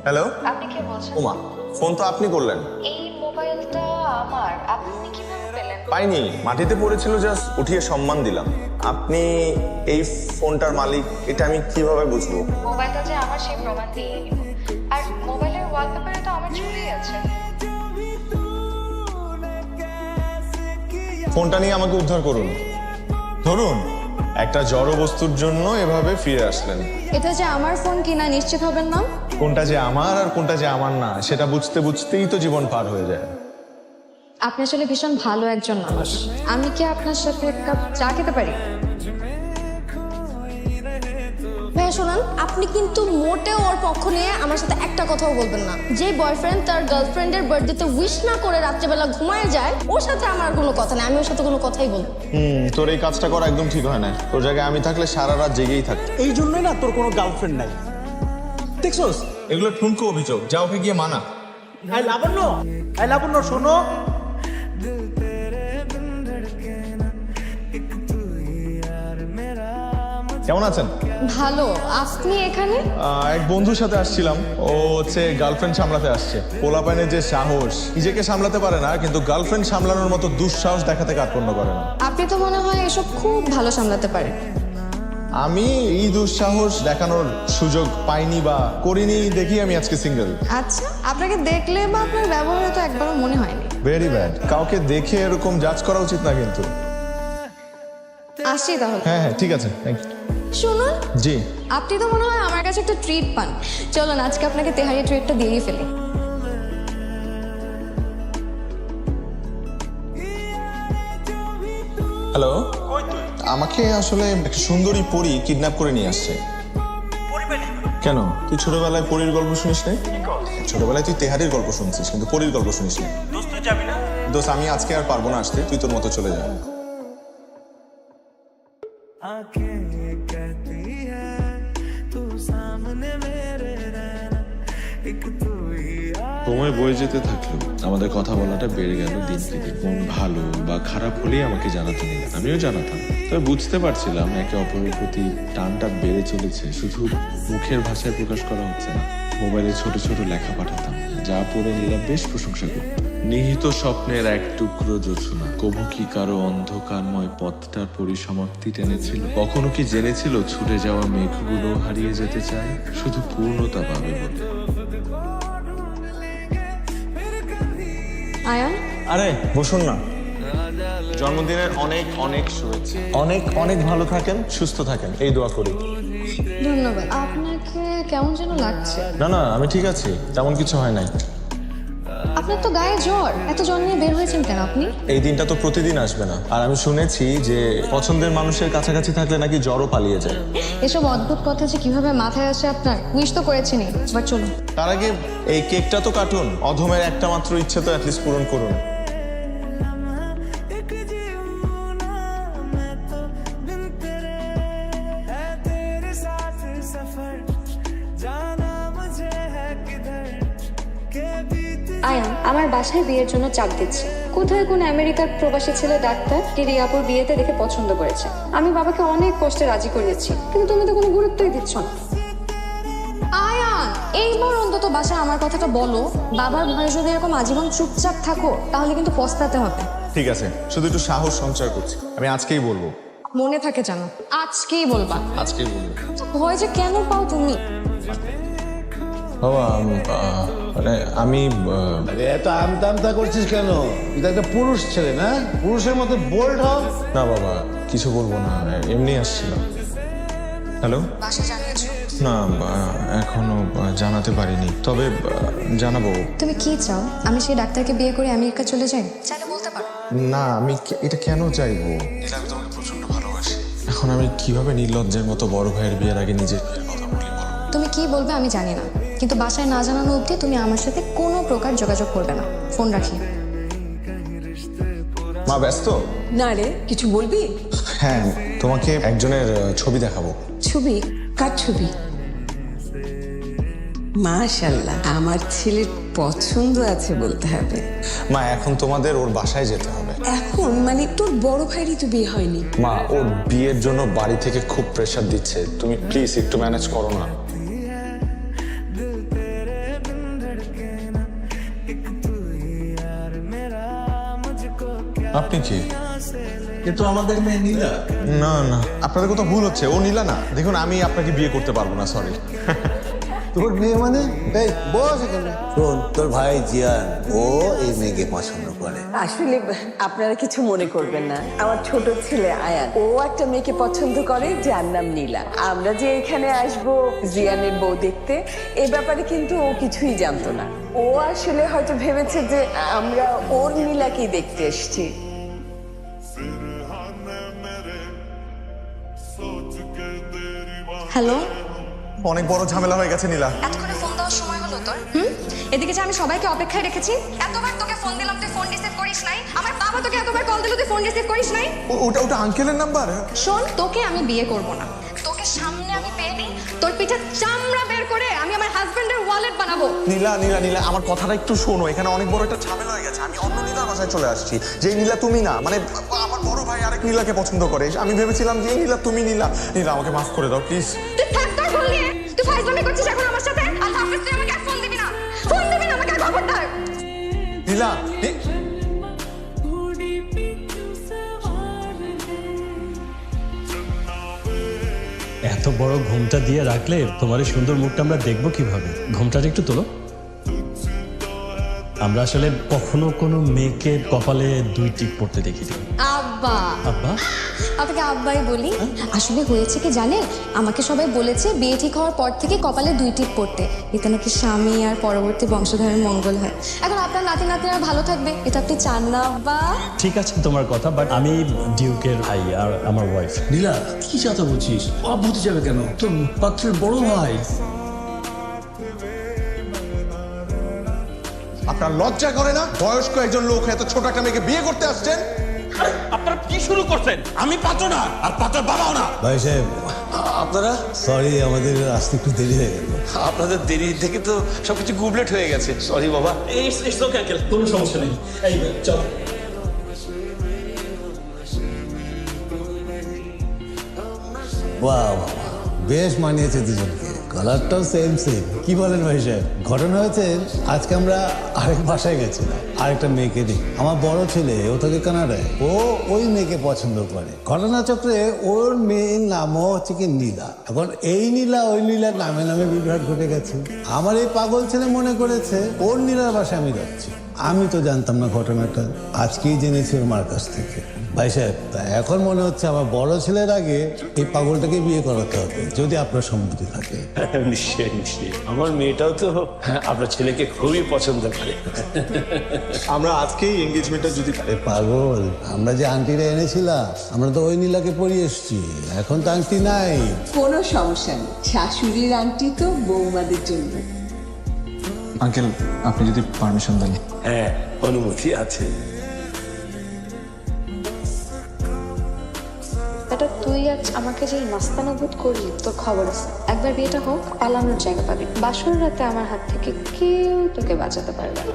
Hello. আপনি কে বলছেন? ওমা, ফোন তো আপনি করলেন। এই মোবাইলটা আমার, আপনি কিভাবে পেলেন? পাইনি, মাটিতে পড়েছিল, জাস্ট উঠিয়ে সম্মান দিলাম। আপনি এই ফোনটার মালিক এটা আমি কিভাবে বুঝবো? মোবাইলটা যে আমার সেই প্রমাণ দিয়ে নিব। আর মোবাইলের ওয়ালপেপারে তো আমার ছবি আছে। ফোনটা নিয়ে আমাকে উদ্ধার করুন। ধরুন, একটা জড় বস্তুর জন্য এভাবে ফিরে আসলেন। এটা যে আমার ফোন কিনা নিশ্চিত হবেন না? কোনটা যে আমার আর কোনটা যে আমার না সেটা বুঝতে বুঝতেই তো জীবন পার হয়ে যায়। আপনি আসলে ভীষণ ভালো একজন মানুষ। আমি কি আপনার সাথে এক কাপ চা খেতে পারি? ভাইয়া শোনান, আপনি কিন্তু মোটেও ওর পক্ষ নিয়ে আমার সাথে একটা কথাও বলবেন না। যে বয়ফ্রেন্ড তার গার্লফ্রেন্ডের বার্থডেতে উইশ না করে রাত্রেবেলা ঘুমায় যায়, ওর সাথে আমার কোনো কথা নেই। আমি ওর সাথে কোনো কথাই বলবো না। তোর এই কাজটা করা একদম ঠিক হয় না। তোর জায়গায় আমি থাকলে সারা রাত জেগেই থাকতো। এই জন্যই না তোর কোনো গার্লফ্রেন্ড নাই, দেখছোস? এগুলো ঠুনকো অভিযোগ, যা ওকে গিয়ে মানা। লাবণ্য শোনো। কেমন আছেন? ভালো। আপনি এখানে? এক বন্ধুর সাথে আসছিলাম। ও হচ্ছে গার্লফ্রেন্ড সামলাতে আসছে। পোলাপাইনের যে সাহস, নিজেকে সামলাতে পারে না, কিন্তু গার্লফ্রেন্ড সামলানোর মতো দুঃসাহস দেখাতে কার্পণ্য করে না। আপনি তো মনে হয় এসব খুব ভালো সামলাতে পারেন। আমি এই দুঃসাহস দেখানোর সুযোগ পাইনি বা করিনি দেখি আমি আজকে সিঙ্গেল। আচ্ছা, আপনাকে দেখলে বা আপনার ব্যবহারে তো একবারও মনে হয়নি। Very bad. কাউকে দেখে এরকম জাজ করা উচিত না কিন্তু। আসছি তাহলে। হ্যাঁ হ্যাঁ, ঠিক আছে, থ্যাংক ইউ। শুনুন, জি। আপনি তো মনে হয় আমার কাছে একটা ট্রিট পান। চলুন আজকে আপনাকে তেহারি ট্রিটটা দিয়েই ফেলি। হ্যালো। আমাকে আসলে একটা সুন্দরী পরী কিডন্যাপ করে নিয়ে আসছে। কেন, তুই ছোটবেলায় পরীর গল্প শুনিস নাই? ছোটবেলায় তুই তেহারির গল্প শুনছিস, কিন্তু পরীর গল্প শুনিস না। দোস্ত, আমি আজকে আর পারবো না আসতে, তুই তোর মতো চলে যা। সময় বয়ে যেতে থাকলো, আমাদের কথা বলাটা বেড়ে গেল দিন থেকে। মন ভালো বা খারাপ হলেই আমাকে জানাতে নিল, আমিও জানাতাম। তবে বুঝতে পারছিলাম একে অপরের প্রতি টানটা বেড়ে চলেছে, শুধু মুখের ভাষায় প্রকাশ করা হচ্ছে না। মোবাইলে ছোট ছোট লেখা পাঠাতাম, যা পড়ে নিলাম বেশ প্রশংসা করত। নিহিত স্বপ্নের এক টুকরো জোছনা কবু কি কারো অন্ধকারময় পথটার পরিসমাপ্তি টেনেছিল? কখনো কি জেনেছিল ছুটে যাওয়া মেঘগুলো হারিয়ে যেতে চায় শুধু পূর্ণতা পাবে বলে? আয়ান, আরে বসুন না। জন্মদিনের অনেক অনেক শুভেচ্ছা। অনেক অনেক ভালো থাকেন, সুস্থ থাকেন, এই দোয়া করি। ধন্যবাদ। আপনাকে কেমন যেন লাগছে। না না, আমি ঠিক আছি, তেমন কিছু হয় নাই। আপনার তো গায়ে জ্বর, এত জ্বর নিয়ে বের হয়েছেন কেন আপনি? এই দিনটা তো প্রতিদিন আসবে না, আর আমি শুনেছি যে পছন্দের মানুষের কাছাকাছি থাকলে নাকি জ্বরও পালিয়ে যায়। এসব অদ্ভুত কথা যে কিভাবে মাথায় আসে আপনার। উইশ তো করেছেনই, এবার চলুন। তার আগে এই কেকটা তো কাটুন, অধমের একটা মাত্র ইচ্ছে তো অ্যাটলিস্ট পূরণ করুন। আয়ান আমার বাসায় বিয়ের জন্য চাপ দিচ্ছে। কোথায় কোন আমেরিকার প্রবাসী ছেলে ডাক্তার রিয়াপুর বিয়েতে দেখে পছন্দ করেছে। আমি বাবাকে অনেক কষ্টে রাজি করিয়েছি, কিন্তু তুমি তো কোনো গুরুত্বই দিচ্ছ না। আয়ান, এইবার অন্তত বাসায় আমার কথাটা বলো। বাবার ভয়ে যদি এরকম আজীবন চুপচাপ থাকো তাহলে কিন্তু পস্তাতে হবে। ঠিক আছে, শুধু একটু সাহস সঞ্চয় করছি, আমি আজকেই বলবো। মনে থাকে জানো, আজকেই বলবা। আজকেই বলবো। ভয় যে কেন পাও তুমি? বাবা, মানে আমি আরে এত আমতা আমতা করছিস কেন? এটা একটা পুরুষ ছেলে না, পুরুষের মতো বোল্ড হ। না বাবা, কিছু বলবো না, এমনি আসছিলাম। হ্যালো। বাসা জানিয়েছো? না, এখনো জানাতে পারিনি, তবে জানাবো। তুমি কি চাও? আমি সেই ডাক্তারকে বিয়ে করে আমেরিকা চলে যাই? চাইলে বলতে পারো। না, আমি এটা কেন চাইবো? আমি তোমাকে প্রচন্ড ভালোবাসি। এখন আমি কিভাবে নির্লজ্জের মতো বড় ভাইয়ের বিয়ের আগে নিজের বিয়ের কথা বলি বলো? তুমি কি বলবে আমি জানি না, কিন্তু বাসায় না জানানো অবধি তুমি আমার সাথে কোনো প্রকার যোগাযোগ করবে না। ফোন রাখি। মা ব্যস্ত? না রে, কিছু বলবি? হ্যাঁ, তোমাকে একজনের ছবি দেখাবো। ছবি? কার ছবি? মাশাআল্লাহ, আমার ছেলের পছন্দ আছে বলতে হবে। মা, এখন তোমাদের ওর বাসায় যেতে হবে। এখন মানে তোর বড় ভাইরই তো বিয়ে হয়নি। মা, ওর বিয়ের জন্য বাড়ি থেকে খুব প্রেসার দিচ্ছে, তুমি প্লিজ একটু ম্যানেজ করো না। আপনি কি? এ তো আমাদের মেয়ে নীলা। না না, আপনাদের কোথাও ভুল হচ্ছে। ও নীলা না। দেখুন, আমি আপনাকে বিয়ে করতে পারবো না, সরি। তোর মেয়ে মানে? এই বস এখানে। শোন, তোর ভাই জিয়ান ও এই মেয়েকে পছন্দ করে। আসলে আপনারা কিছু মনে করবেন না, আমার ছোট ছেলে আয়ান ও একটা মেয়েকে পছন্দ করে যার নাম নীলা। আমরা যে এখানে আসবো জিয়ানের বউ দেখতে, এ ব্যাপারে কিন্তু ও কিছুই জানতো না। ও আসলে হয়তো ভেবেছে যে আমরা ওর নীলাকেই দেখতে এসেছি। হ্যালো, অনেক বড় ঝামেলা হয়ে গেছে নীলা। এতক্ষণে ফোন দেওয়ার সময় হলো তোর? এদিকে যে আমি সবাইকে অপেক্ষায় রেখেছি, এতবার তোকে ফোন দিলাম তুই ফোন রিসিভ করিস নাই, আমার বাবা তোকে এতবার কল দিল তুই ফোন রিসিভ করিস নাই। ওটা আঙ্কেলের নাম্বার? শোন, তোকে আমি বিয়ে করব না। তোকে সামনে আমি পেয়ে দিই, তোর পিঠে চামড়া বের করে আমি আমার হাজবেন্ডের ওয়ালেট বানাবো। নীলা নীলা নীলা, আমার কথাটা একটু শোনো। এখানে অনেক বড় একটা ঝামেলা হয়ে গেছে। আমি অন্য নীলার বাসায় চলে আসছি। যে নীলা তুমি না, মানে আমার বড় ভাই আরেক নীলাকে পছন্দ করে। আমি ভেবেছিলাম যে নীলা তুমি নীলা। নীলা, আমাকে মাফ করে দাও প্লিজ। তুই থাক তোর ভুল নিয়ে, তুই ফাইজলামি করছিস এখন আমার সাথে। আল্লাহ হাফেজ, তুই আমাকে আর ফোন দিবি না, ফোন দিবি না আমাকে, খবরদার। নীলা, এত বড় ঘুমটা দিয়ে রাখলে তোমার এই সুন্দর মুখটা আমরা দেখবো কিভাবে? ঘুমটাটা একটু তোলো। আমরা আসলে কখনো কোনো মেয়েকে কপালে 2 টিপ পড়তে দেখিনি। আব্বা। আব্বা? আপনাকে আব্বাই বলি। আসলে হয়েছে কি জানেন, আমাকে সবাই বলেছে বিয়ে ঠিক হওয়ার পর থেকে কপালে 2 টিপ পড়তে, এতে নাকি স্বামী আর পরবর্তী বংশধরের মঙ্গল হয়। এখন আপনার নাতি নাতিরা ভালো থাকবে, এটা আপনি চান না আব্বা? ঠিক আছে তোমার কথা, বাট আমি ডিউকের ভাই আর আমার ওয়াইফ। নীলা, কি চাতা বলছিস? অব হতে যাবে কেন? তোর পাত্রের বড় ভাই। আপনার লজ্জা করে না? বয়স্ক একজন লোক এত ছোট একটা মেয়েকে বিয়ে করতে আসছেন। আপনারা কি শুরু করছেন? আমি পাত্র না, আর পাত্রের বাবাও না। ভাই সাহেব, আপনারা? সরি, আমাদের আসতে একটু দেরি হয়ে গেল। আপনাদের দেরি থেকে তো সবকিছু গুবলেট হয়ে গেছে। সরি বাবা। কোনো সমস্যা নেই, এই চল। বাহ বাহ, বেশ মানিয়েছে দুজনকে। কালারটাও সেম সেম। কি বলেন ভাই সাহেব? ঘটনা হয়েছে, আজকে আমরা আরেক বাসায় গেছিলাম, আরেকটা মেয়েকে নিয়ে। আমার বড় ছেলে, ও থাকে কানাডায়, ও ওই মেয়েকে পছন্দ করে। ঘটনাচক্রে ওর মেয়ের নামও হচ্ছে কি নীলা। এখন এই নীলা ওই নীলার নামে নামে বিভ্রাট ঘটে গেছে। আমার এই পাগল ছেলে মনে করেছে ওর নীলার বাসায় আমি যাচ্ছি। আমি তো জানতাম না ঘটনাটা, আজকেই জেনেছি ওর মার কাছ থেকে। ভাই সাহেব, তা এখন মনে হচ্ছে আমার বড় ছেলের আগে এই পাগলটাকে বিয়ে করাতে হবে, যদি আপনার সম্মতি থাকে। নিশ্চয়ই নিশ্চয়ই, আমার মেয়েটাও তো আপনার ছেলেকে খুবই পছন্দ করে। আমরা আজকেই এনগেজমেন্টটা যদি আরে পাগল, আমরা যে আন্টিরা এনেছিলাম, আমরা তো ওই নীলাকে পরিয়ে এসছি। এখন তো আন্টি নাই। কোনো সমস্যা নেই, শাশুড়ির আন্টি তো বৌমাদের জন্য। আঙ্কেল, আপনি যদি পারমিশন দেন। হ্যাঁ, অনুমতি আছে। এটা তুই আজ আমাকে যে মাস্তানা বোধ করলি, তোর খবর আছে। একবার বিয়েটা হোক, পালানোর জায়গা পাবি। বাসর রাতে আমার হাত থেকে কেউ তোকে বাঁচাতে পারবে না।